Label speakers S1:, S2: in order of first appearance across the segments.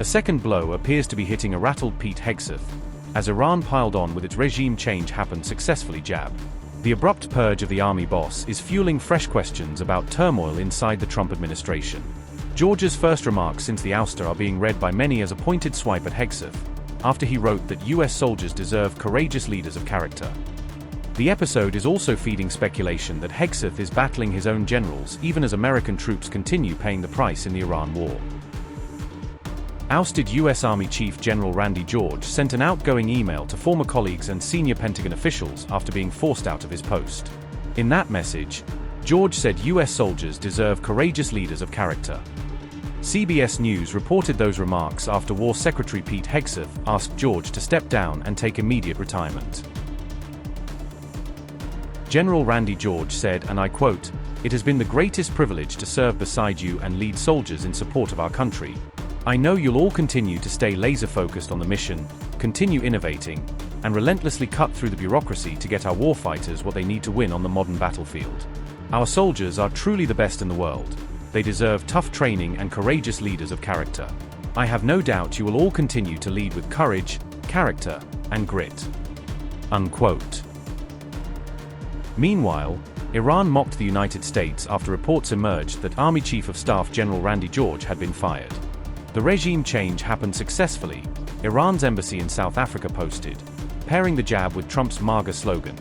S1: A second blow appears to be hitting a rattled Pete Hegseth, as Iran piled on with its regime change happened successfully jab. The abrupt purge of the army boss is fueling fresh questions about turmoil inside the Trump administration. George's first remarks since the ouster are being read by many as a pointed swipe at Hegseth, after he wrote that US soldiers deserve courageous leaders of character. The episode is also feeding speculation that Hegseth is battling his own generals even as American troops continue paying the price in the Iran war. Ousted U.S. Army Chief General Randy George sent an outgoing email to former colleagues and senior Pentagon officials after being forced out of his post. In that message, George said U.S. soldiers deserve courageous leaders of character. CBS News reported those remarks after War Secretary Pete Hegseth asked George to step down and take immediate retirement. General Randy George said, and I quote, "It has been the greatest privilege to serve beside you and lead soldiers in support of our country. I know you'll all continue to stay laser-focused on the mission, continue innovating, and relentlessly cut through the bureaucracy to get our warfighters what they need to win on the modern battlefield. Our soldiers are truly the best in the world. They deserve tough training and courageous leaders of character. I have no doubt you will all continue to lead with courage, character, and grit." Unquote. Meanwhile, Iran mocked the United States after reports emerged that Army Chief of Staff General Randy George had been fired. The regime change happened successfully, Iran's embassy in South Africa posted, pairing the jab with Trump's MAGA slogan.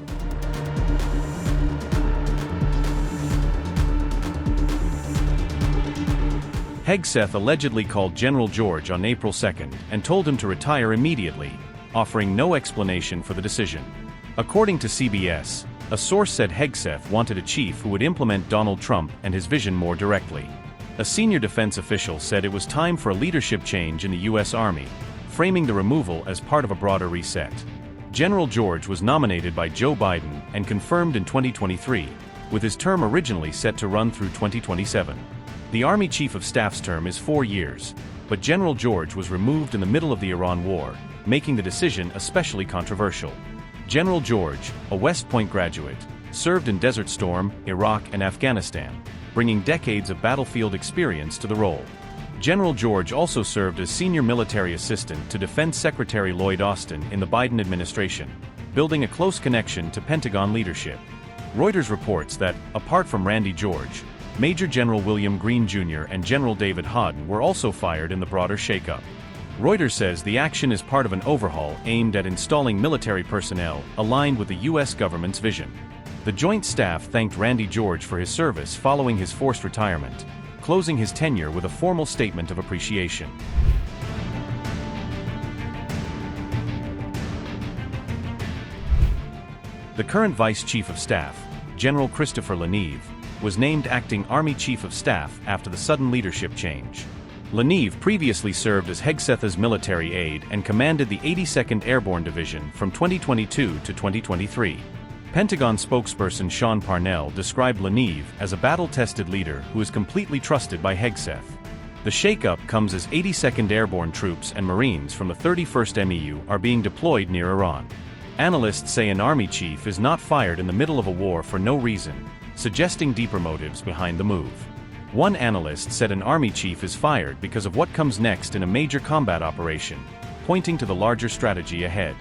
S1: Hegseth allegedly called General George on April 2nd and told him to retire immediately, offering no explanation for the decision. According to CBS, a source said Hegseth wanted a chief who would implement Donald Trump and his vision more directly. A senior defense official said it was time for a leadership change in the U.S. Army, framing the removal as part of a broader reset. General George was nominated by Joe Biden and confirmed in 2023, with his term originally set to run through 2027. The Army Chief of Staff's term is 4 years, but General George was removed in the middle of the Iran war, making the decision especially controversial. General George, a West Point graduate, served in Desert Storm, Iraq, and Afghanistan, bringing decades of battlefield experience to the role. General George also served as senior military assistant to Defense Secretary Lloyd Austin in the Biden administration, building a close connection to Pentagon leadership. Reuters reports that, apart from Randy George, Major General William Green Jr. and General David Hodden were also fired in the broader shakeup. Reuters says the action is part of an overhaul aimed at installing military personnel aligned with the U.S. government's vision. The Joint Staff thanked Randy George for his service following his forced retirement, closing his tenure with a formal statement of appreciation. The current Vice Chief of Staff, General Christopher Leneve, was named acting Army Chief of Staff after the sudden leadership change. Leneve previously served as Hegseth's military aide and commanded the 82nd Airborne Division from 2022 to 2023. Pentagon spokesperson Sean Parnell described Leneve as a battle-tested leader who is completely trusted by Hegseth. The shakeup comes as 82nd Airborne troops and Marines from the 31st MEU are being deployed near Iran. Analysts say an army chief is not fired in the middle of a war for no reason, suggesting deeper motives behind the move. One analyst said an army chief is fired because of what comes next in a major combat operation, pointing to the larger strategy ahead.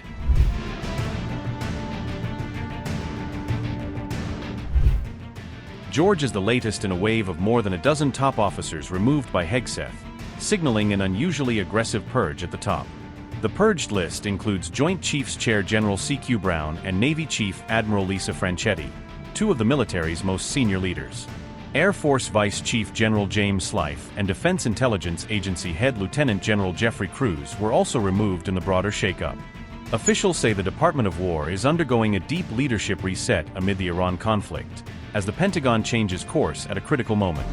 S1: George is the latest in a wave of more than a dozen top officers removed by Hegseth, signaling an unusually aggressive purge at the top. The purged list includes Joint Chiefs Chair General C.Q. Brown and Navy Chief Admiral Lisa Franchetti, two of the military's most senior leaders. Air Force Vice Chief General James Slife and Defense Intelligence Agency Head Lieutenant General Jeffrey Cruz were also removed in the broader shakeup. Officials say the Department of War is undergoing a deep leadership reset amid the Iran conflict, as the Pentagon changes course at a critical moment.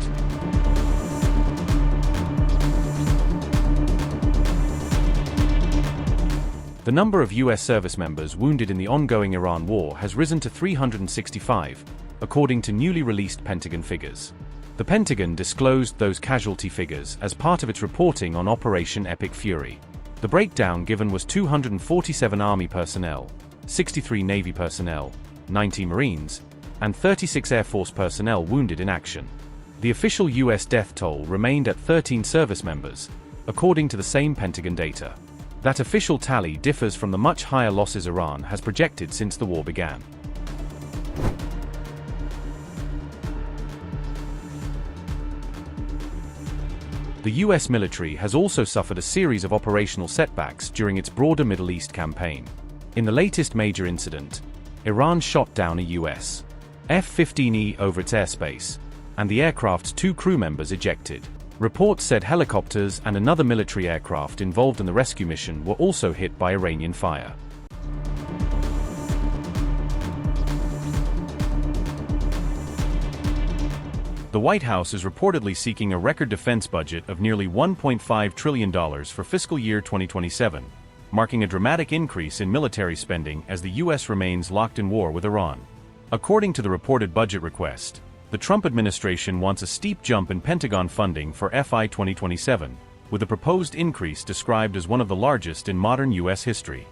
S1: The number of U.S. service members wounded in the ongoing Iran war has risen to 365, according to newly released Pentagon figures. The Pentagon disclosed those casualty figures as part of its reporting on Operation Epic Fury. The breakdown given was 247 Army personnel, 63 Navy personnel, 90 Marines, and 36 Air Force personnel wounded in action. The official U.S. death toll remained at 13 service members, according to the same Pentagon data. That official tally differs from the much higher losses Iran has projected since the war began. The US military has also suffered a series of operational setbacks during its broader Middle East campaign. In the latest major incident, Iran shot down a US F-15E over its airspace, and the aircraft's 2 crew members ejected. Reports said helicopters and another military aircraft involved in the rescue mission were also hit by Iranian fire. The White House is reportedly seeking a record defense budget of nearly $1.5 trillion for fiscal year 2027, marking a dramatic increase in military spending as the U.S. remains locked in war with Iran. According to the reported budget request, the Trump administration wants a steep jump in Pentagon funding for FY 2027, with the proposed increase described as one of the largest in modern U.S. history.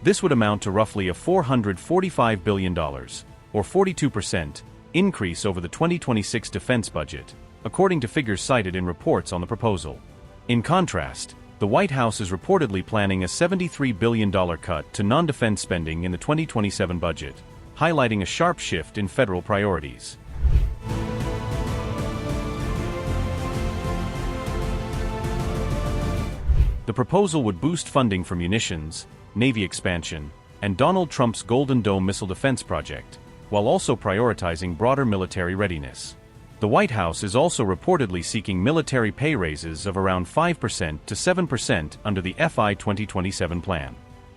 S1: This would amount to roughly a $445 billion, or 42%, increase over the 2026 defense budget, according to figures cited in reports on the proposal. In contrast, the White House is reportedly planning a $73 billion cut to non-defense spending in the 2027 budget, highlighting a sharp shift in federal priorities. The proposal would boost funding for munitions, Navy expansion, and Donald Trump's Golden Dome missile defense project, while also prioritizing broader military readiness. The White House is also reportedly seeking military pay raises of around 5% to 7% under the FY 2027 plan.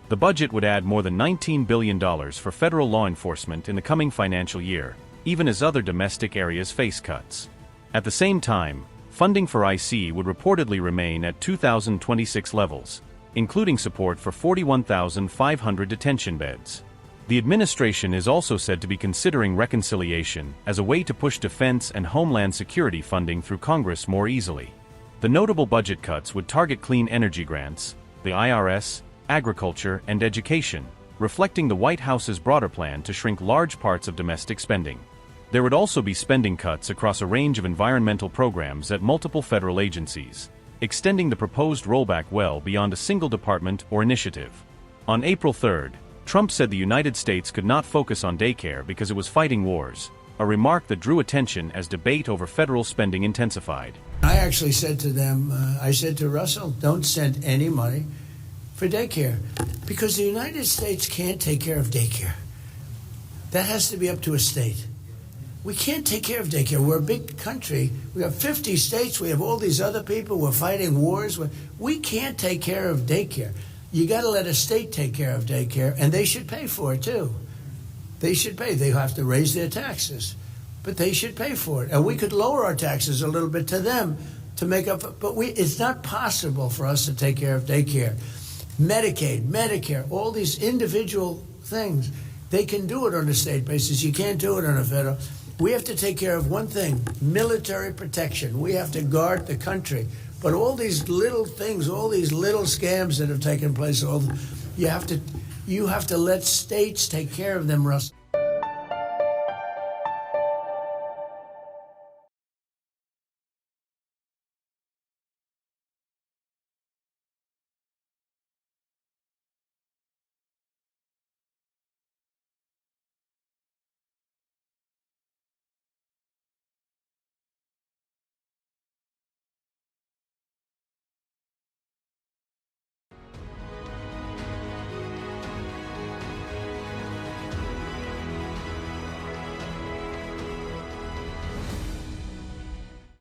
S1: The budget would add more than $19 billion for federal law enforcement in the coming financial year, even as other domestic areas face cuts. At the same time, funding for IC would reportedly remain at 2026 levels, including support for 41,500 detention beds. The administration is also said to be considering reconciliation as a way to push defense and homeland security funding through Congress more easily. The notable budget cuts would target clean energy grants, the IRS, agriculture, and education, reflecting the White House's broader plan to shrink large parts of domestic spending. There would also be spending cuts across a range of environmental programs at multiple federal agencies, extending the proposed rollback well beyond a single department or initiative. On April 3rd, Trump said the United States could not focus on daycare because it was fighting wars, a remark that drew attention as debate over federal spending intensified.
S2: I actually said to them, I said to Russell, don't send any money for daycare, because the United States can't take care of daycare. That has to be up to a state. We can't take care of daycare. We're a big country. We have 50 states. We have all these other people. We're fighting wars. We can't take care of daycare. You got to let a state take care of daycare, and they should pay for it too. They should pay. They have to raise their taxes, but they should pay for it. And we could lower our taxes a little bit to them to make up. But it's not possible for us to take care of daycare. Medicaid, Medicare, all these individual things, they can do it on a state basis. You can't do it on a federal. We have to take care of one thing, military protection. We have to guard the country. But all these little things, all these little scams that have taken place, you have to let states take care of them, Russ.